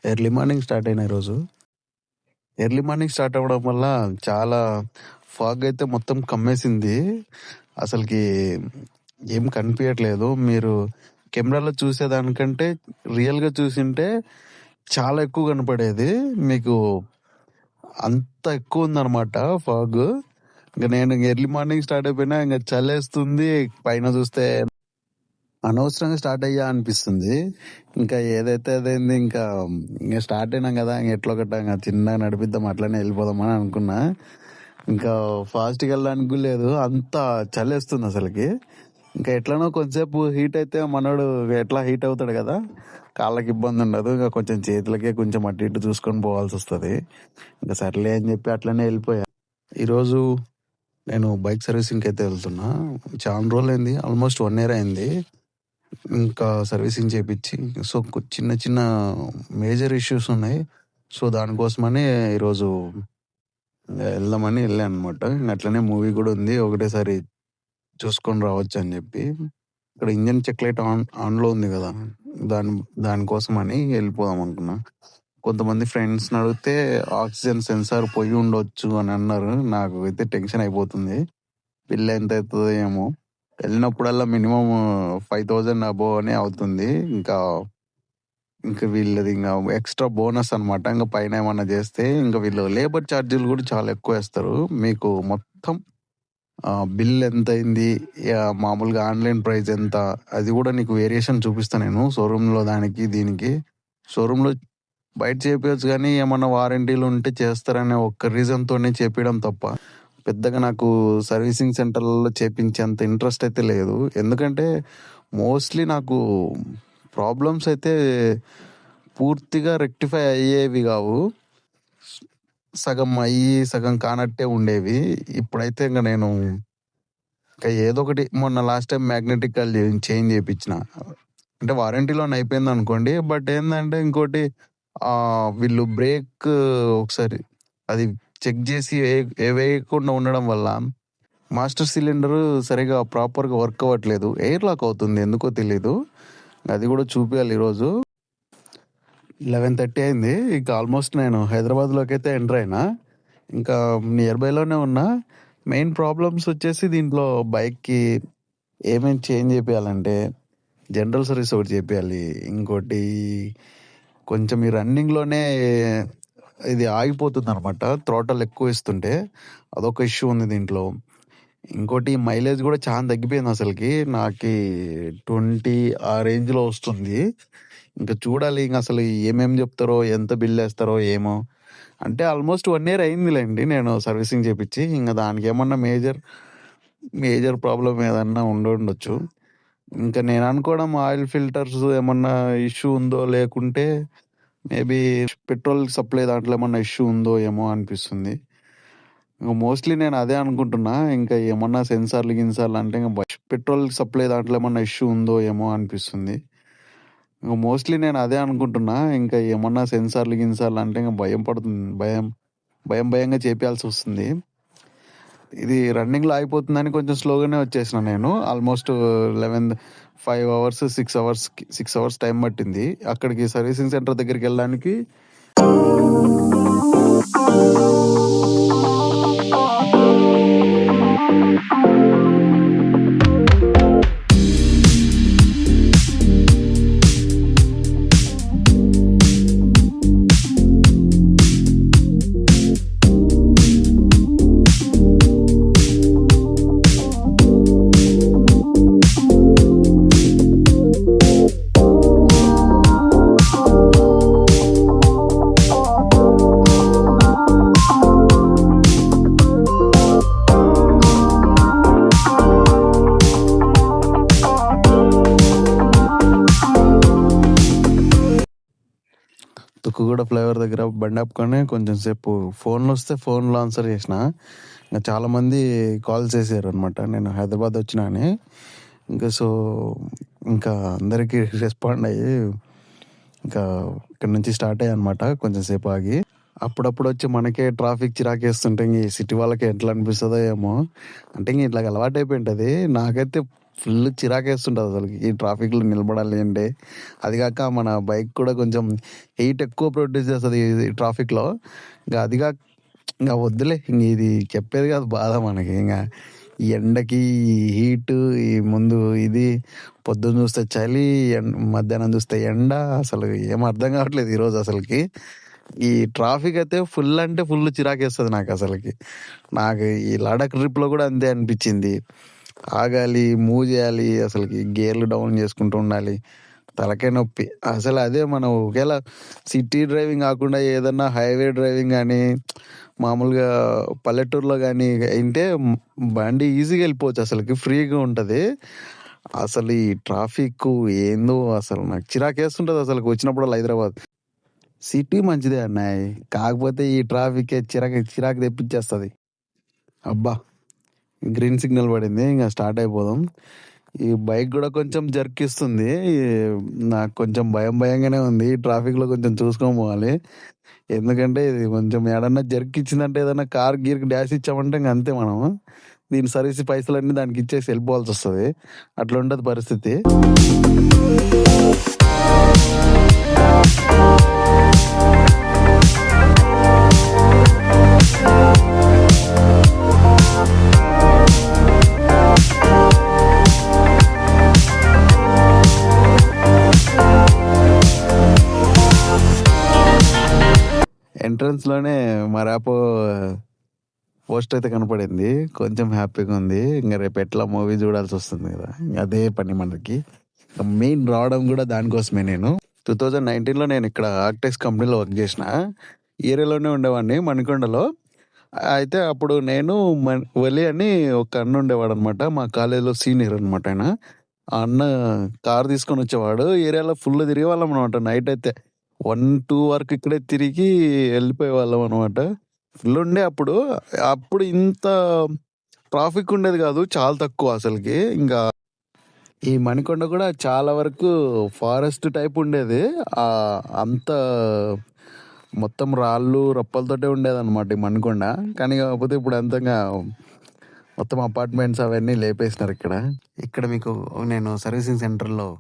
Early morning start అయినా ఈరోజు. Early morning start అవ్వడం వల్ల చాలా ఫాగ్ అయితే మొత్తం కమ్మేసింది. అసలకి ఏం కనిపియట్లేదు. మీరు కెమెరాలో చూసేదానికంటే రియల్‌గా చూసుంటే చాలా ఎక్కువ కనపడేది. మీకు అంత ఎక్కువుందనమాట ఫాగు. నేను ఎర్లీ మార్నింగ్ స్టార్ట్ అయిపోయినా చలేస్తుంది. పైన చూస్తే అనవసరంగా స్టార్ట్ అయ్యా అనిపిస్తుంది. ఇంకా ఏదైతే అదైంది. స్టార్ట్ అయినాం కదా! ఎట్లో గట్ట చిన్నగా నడిపిద్దాం, అట్లనే వెళ్ళిపోదామని అనుకున్నా. ఇంకా ఫాస్ట్‌గా వెళ్ళడానికి కూడా లేదు. అంత చలేస్తుంది అసలకి. ఇంకా ఎట్లనో కొంచెంసేపు హీట్ అయితే మనోడు ఎట్లా హీట్ అవుతాడు కదా! కాళ్ళకి ఇబ్బంది ఉండదు. కొంచెం చేతులకే కొంచెం అటు ఇటు చూసుకొని పోవాల్సి వస్తుంది. ఇంకా సర్లే అని చెప్పి అట్లనే వెళ్ళిపోయా. ఈరోజు నేను బైక్ సర్వీసింగ్కి అయితే వెళ్తున్నా. చాలా రోజులైంది, ఆల్మోస్ట్ 1 ఇయర్ అయింది. ఇంకా సర్వీసింగ్ చేపించి చిన్న చిన్న మేజర్ ఇష్యూస్ ఉన్నాయి. సో దానికోసమని ఈరోజు వెళ్దామని వెళ్ళాను అనమాట. అట్లనే మూవీ కూడా ఉంది, ఒకటేసారి చూసుకొని రావచ్చు అని చెప్పి. ఇక్కడ ఇంజన్ చెక్ లైట్ ఆన్లో ఉంది కదా, దాని దానికోసమని వెళ్ళిపోదాం అనుకున్నా. కొంతమంది ఫ్రెండ్స్ని అడిగితే ఆక్సిజన్ సెన్సార్ పోయి ఉండొచ్చు అని అన్నారు. నాకు అయితే టెన్షన్ అయిపోతుంది. బిల్ ఎంత అవుతుందో ఏమో. వెళ్ళినప్పుడల్లా మినిమం 5,000 అబోవ్ అనే అవుతుంది. ఇంకా వీళ్ళది ఎక్స్ట్రా బోనస్ అనమాట. ఇంకా పైన ఏమన్నా చేస్తే ఇంకా వీళ్ళు లేబర్ ఛార్జీలు కూడా చాలా ఎక్కువ వేస్తారు. మీకు మొత్తం బిల్ ఎంత అయింది, మామూలుగా ఆన్లైన్ ప్రైస్ ఎంత, అది కూడా నీకు వేరియేషన్ చూపిస్తాను నేను. షోరూంలో దానికి దీనికి, షోరూంలో బయట చేపించచ్చు కానీ ఏమన్నా వారంటీలు ఉంటే చేస్తారనే ఒక్క రీజన్తోనే చేపించడం తప్ప పెద్దగా నాకు సర్వీసింగ్ సెంటర్లలో చేపించేంత ఇంట్రెస్ట్ అయితే లేదు. ఎందుకంటే మోస్ట్లీ నాకు ప్రాబ్లమ్స్ అయితే పూర్తిగా రెక్టిఫై అయ్యేవి కావు. సగం అయ్యి సగం కానట్టే ఉండేవి. ఇప్పుడైతే నేను ఏదో ఒకటి, మొన్న last time magnetic coil change చేయించిన, అంటే వారంటీలోనే అయిపోయింది అనుకోండి. బట్ ఏంటంటే ఇంకోటి, వీళ్ళు బ్రేక్ ఒకసారి అది చెక్ చేసి వేయకుండా ఉండడం వల్ల మాస్టర్ సిలిండర్ సరిగా ప్రాపర్గా వర్క్ అవ్వట్లేదు. ఎయిర్ లాక్ అవుతుంది, ఎందుకో తెలీదు. అది కూడా చూపించాలి ఈరోజు. 11:30 అయింది. ఇంకా ఆల్మోస్ట్ నేను హైదరాబాద్లోకి అయితే ఎంటర్ అయినా. ఇంకా నియర్ బైలోనే ఉన్నా. మెయిన్ ప్రాబ్లమ్స్ వచ్చేసి దీంట్లో బైక్కి ఏమేమి చేంజ్ చేయాలంటే జనరల్ సర్వీస్ ఒకటి చేయాలి. ఇంకోటి కొంచెం ఈ రన్నింగ్లోనే ఇది ఆగిపోతుంది అనమాట, థ్రోటల్ ఎక్కువ ఇస్తుంటే. అదొక ఇష్యూ ఉంది దీంట్లో. ఇంకోటి మైలేజ్ కూడా చాలా తగ్గిపోయింది అసలుకి. నాకు 20 ఆ రేంజ్లో వస్తుంది. ఇంకా చూడాలి అసలు ఏమేమి చెప్తారో, ఎంత బిల్ వేస్తారో ఏమో. అంటే ఆల్మోస్ట్ 1 ఇయర్ అయిందిలేండి నేను సర్వీసింగ్ చేపించి. ఇంకా దానికి ఏమన్నా మేజర్ ప్రాబ్లం ఏదన్నా ఉండొచ్చు. ఇంకా నేను అనుకోవడం ఆయిల్ ఫిల్టర్స్ ఏమన్నా ఇష్యూ ఉందో, లేకుంటే మేబీ పెట్రోల్ సప్లై దాంట్లో ఏమన్నా ఇష్యూ ఉందో ఏమో అనిపిస్తుంది. ఇంకా మోస్ట్లీ నేను అదే అనుకుంటున్నా. ఇంకా ఏమన్నా గిన్సార్లు అంటే పెట్రోల్ సప్లై దాంట్లో ఏమన్నా ఇష్యూ ఉందో ఏమో అనిపిస్తుంది. ఇంకా మోస్ట్లీ నేను అదే అనుకుంటున్నా. ఇంకా ఏమన్నా గిన్సార్లు అంటే భయంగా చేపియాల్సి వస్తుంది. ఇది రన్నింగ్లో అయిపోతుందని కొంచెం స్లోగానే వచ్చేసిన నేను. ఆల్మోస్ట్ 5 అవర్స్ 6 అవర్స్ టైం పట్టింది అక్కడికి సర్వీసింగ్ సెంటర్ దగ్గరికి వెళ్ళడానికి. తుక్కుగూడ ఫ్లైఓవర్ దగ్గర బండి ఆపుకొని కొంచెం సేపు ఫోన్లు వస్తే ఫోన్లో ఆన్సర్ చేసిన. ఇంకా చాలామంది కాల్ చేశారు అనమాట నేను హైదరాబాద్ వచ్చినా అని. ఇంకా అందరికీ రెస్పాండ్ అయ్యి ఇంకా ఇక్కడ నుంచి స్టార్ట్ అయ్యా అనమాట. కొంచెం సేపు ఆగి అప్పుడప్పుడు వచ్చి మనకే ట్రాఫిక్ చిరాకేస్తుంటే ఈ సిటీ వాళ్ళకి ఎట్లా అనిపిస్తుందో ఏమో. అంటే ఇట్లా అలవాటు అయిపోయింటుంది. నాకైతే ఫుల్ చిరాకేస్తుంటది అసలకి. ఈ ట్రాఫిక్‌లో నిలబడాలి అంటే. అది గాక మన బైక్ కూడా కొంచెం హీట్ ఎక్కువ ప్రొడ్యూస్ చేస్తది ఈ ట్రాఫిక్‌లో. అది గాక వద్దులే. ఇది చెప్పేది కాదు బాధ మనకి. ఈ ఎండకి, ఈ హీటు, ఈ ముందు ఇది పొద్దున్న చూస్తే చలి, మధ్యాహ్నం చూస్తే ఎండ. అసలు ఏం అర్థం కావట్లేదు ఈరోజు అసలకి. ఈ ట్రాఫిక్ అయితే ఫుల్ అంటే ఫుల్ చిరాకేస్తది నాకసలకి. నాకు ఈ లడఖ్ ట్రిప్‌లో కూడా అంతే అనిపిచ్చింది. ఆగాలి, మూవ్ చేయాలి, అసలకి గేర్లు డౌన్ చేసుకుంటూ ఉండాలి. తలకాయ నొప్పి. అసలు అదే మనం ఒకేళ సిటీ డ్రైవింగ్ కాకుండా ఏదన్నా హైవే డ్రైవింగ్ గానీ, మామూలుగా పల్లెటూరులో గానీ అయింటే బండి ఈజీగా వెళ్ళిపోవచ్చు అసలకి. ఫ్రీగా ఉంటది. అసలు ఈ ట్రాఫిక్కు ఏందో అసలు నాకు చిరాకేస్తుంటది అసలకి వచ్చినప్పుడల్లా హైదరాబాద్. సిటీ మంచిదే అన్నాయ్. కాకపోతే ఈ ట్రాఫికే చిరాకు చిరాకు తెప్పిచ్చేస్తది. అబ్బా! గ్రీన్ సిగ్నల్ పడింది. ఇంగ స్టార్ట్ అయిపోదాం. ఈ బైక్ గూడా కొంచెం జర్కిస్తుంది. నాకు కొంచెం భయంగానే ఉంది. ఈ ట్రాఫిక్‌లో కొంచెం చూసుకొని పోవాలి. ఎందుకంటే ఇది కొంచెం ఏడన్నా జర్కిచ్చిందంటే ఏదన్నా కార్ గీర్‌కి డాష్ ఇచ్చామంటే ఇంక అంతే మనం. దీని సర్వీస్ పైసలన్నీ దానికిచ్చేసి వెళ్ళిపోవాల్సొస్తది. అట్లుంటది పరిస్థితి. ఎంట్రన్స్‌లోనే మా ర్యాపో పోస్ట్ అయితే కనపడింది. కొంచెం హ్యాపీగా ఉంది. ఇంగ రేపు ఎట్లా మూవీ చూడాల్సొస్తుంది గదా! అదే పని మనకి. మెయిన్ రావడం గూడా దానికోసమే నేను. 2019లో నేను ఇక్కడ ఆర్కిటెక్స్ కంపెనీలో వర్క్ జేసిన. ఈ ఏరియాలోనే ఉండేవాడిని మణికొండలో. అయితే అప్పుడు నేను వలి అని ఒక అన్న ఉండేవాడనమాట. మా కాలేజీలో సీనియర్ అనమాట ఆయన. ఆ అన్న కార్ తీసుకొనొచ్చేవాడు. ఏరియాలో ఫుల్ తిరిగేవాళ్ళం అనమాట నైటయితే. 1, 2 వరకు ఇక్కడే తిరిగి వెళ్ళిపోయేవాళ్ళం అనమాట. ఫుల్ ఉండే అప్పుడు. అప్పుడు ఇంత ట్రాఫిక్ ఉండేది గాదు. చాలా తక్కువ అసలకి. ఇంకా ఈ మణికొండ గూడా చాలా వరకు ఫారెస్ట్ టైప్ ఉండేది. అంతా మొత్తం రాళ్ళు, రప్పలతోటే ఉండేదనమాట ఈ మణికొండ. కానీ కాకపోతే ఇప్పుడు అంతంగా మొత్తం అపార్ట్మెంట్స్ అవన్నీ లేపేసినారు ఇక్కడ. ఇక్కడ మీకు నేను సర్వీసింగ్ సెంటర్‌లో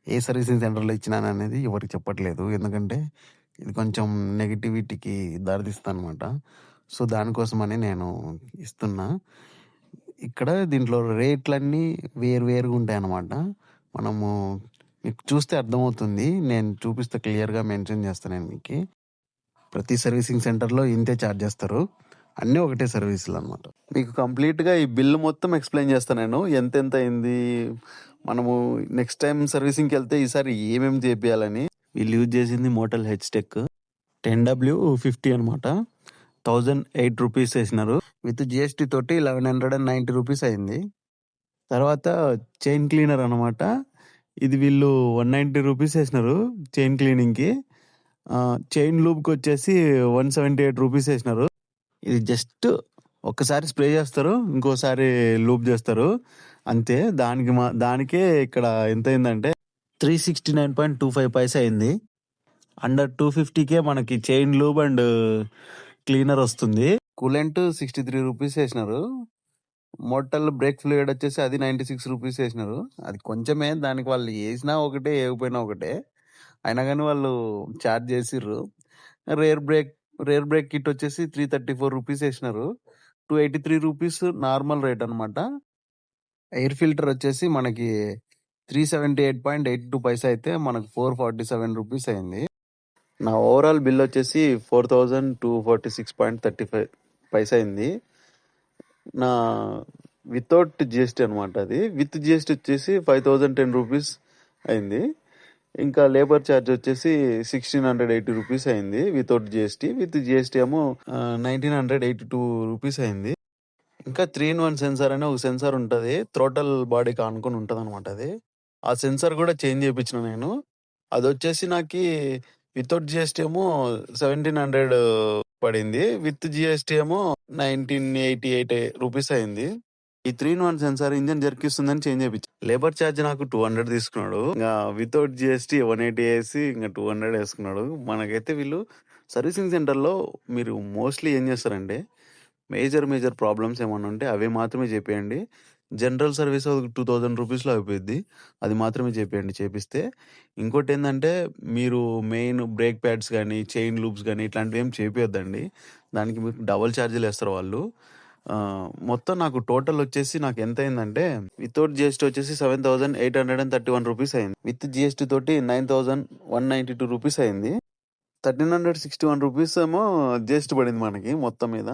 ఏ సర్వీసింగ్ సెంటర్‌లో ఇచ్చినాననేది ఎవరికీ చెప్పట్లేదు. ఎందుకంటే ఇది కొంచెం నెగటివిటీకి దారితీస్తదనమాట. సో, దానికోసమని నేను ఇస్తున్నా. ఇక్కడ దీంట్లో రేట్లన్నీ వేరుగా ఉంటాయన్నమాట. మనము మీకు చూస్తే అర్థమవుతుంది. నేను చూపిస్తే క్లియర్‌గా మెన్షన్ చేస్తా నేను మీకి. ప్రతి సర్వీసింగ్ సెంటర్‌లో ఇంతే చార్జ్ చేస్తారు. అన్నీ ఒకటే సర్వీసులనమాట. మీకు కంప్లీట్‌గా ఈ బిల్ మొత్తం ఎక్స్‌ప్లెయిన్ చేస్తా నేను. ఎంతెంత అయింది? మనము నెక్స్ట్ టైమ్ సర్వీసింగ్‌కెళ్తే ఈసారి ఏమేమి చేపియాలని. వీళ్ళు యూజ్ చేసింది మోటల్ హెచ్‌టెక్ 10W50 అనమాట. ₹1008 ఏసినారు. విత్ జీఎస్టీ తోటి ₹1190 అయింది. తర్వాత చైన్ క్లీనర్ అనమాట. ఇది వీళ్ళు ₹190 ఏసినారు చైన్ క్లీనింగ్‌కి. చైన్ లూబ్‌కొచ్చేసి ₹178 ఏసినారు. ఇది జస్ట్ ఒక్కసారి స్ప్రే చేస్తారు. ఇంకోసారి లూప్ చేస్తారు. అంతే. దానికే ఇక్కడ ఎంతయిందంటే 369.25 పైసా అయింది. అండర్ 250కే మనకి చైన్ లూబ్ అండ్ క్లీనర్ వస్తుంది. కూలెంట్ ₹63 ఏసినారు. మోటల్ బ్రేక్ ఫ్లూయిడ్ వచ్చేసి అది ₹96 ఏసినారు. అది కొంచెమే. దానికి వాళ్ళు ఏసినా ఒకటే, ఏయకపోయినా ఒకటే. అయినా గానీ వాళ్ళు చార్జ్ చేసిర్రు. రేర్ బ్రేక్ కిట్ వచ్చేసి ₹334 ఏసినారు. ₹283 నార్మల్ రేట్ అనమాట. ఎయిర్ ఫిల్టర్ వచ్చేసి మనకి 378.82 పైసా అయితే మనకు ₹447 అయింది. నా ఓవరాల్ బిల్ వచ్చేసి 4246.35 పైసా అయింది. నా వితౌట్ జిఎస్టీ అనమాట అది. విత్ జిఎస్టీ వచ్చేసి ₹5010 అయింది. ఇంకా లేబర్ ఛార్జ్ వచ్చేసి ₹1680 అయింది వితౌట్ జిఎస్టీ. విత్ జిఎస్టీ ఏమో ₹1982 అయింది. ఇంకా 3-in-1 సెన్సార్ అనే ఒక సెన్సార్ ఉంటది. థ్రోటల్ బాడీకి ఆనుకొని ఉంటదనమాట అది. ఆ సెన్సార్ కూడా చేంజ్ చేపించిన నేను. అదొచ్చేసి నాకి వితౌట్ జిఎస్టీ ఏమో 1700 పడింది. విత్ జిఎస్టీ ఏమో ₹1988 అయింది. ఈ 3-in-1 సెన్సార్ ఇంజన్ జర్కిస్తుందని చేంజ్ చేపించా. లేబర్ ఛార్జ్ నాకు 200 తీసుకున్నాడు. ఇంకా వితౌట్ జిఎస్టీ 180 వేసి ఇంకా 200 వేసుకున్నాడు. మనకైతే వీళ్ళు సర్వీసింగ్ సెంటర్‌లో మీరు మోస్ట్‌లీ ఏం చేస్తారంటే మేజర్ ప్రాబ్లమ్స్ ఏమన్నా ఉంటే అవి మాత్రమే చేపియండి. జనరల్ సర్వీస్ ఒక 2000 రూపీస్‌లో అయిపోయిద్ది. అది మాత్రమే చేపియండి చేపిస్తే. ఇంకోటేందంటే మీరు మెయిన్ బ్రేక్ ప్యాడ్స్ గానీ, చైన్ లూప్స్ గానీ ఇట్లాంటివేం చేపియొద్దండి. దానికి మీకు డబుల్ ఛార్జీలేస్తారు వాళ్ళు. మొత్తం నాకు టోటల్ వచ్చేసి నాకెంతయిందంటే వితౌట్ జీఎస్టీ వచ్చేసి 7,831 రూపీస్ అయింది. విత్ జీఎస్టీ తోటి 9,192 రూపీస్ అయింది. 1,361 రూపీస్ ఏమో జీఎస్టీ పడింది మనకి మొత్తం మీద.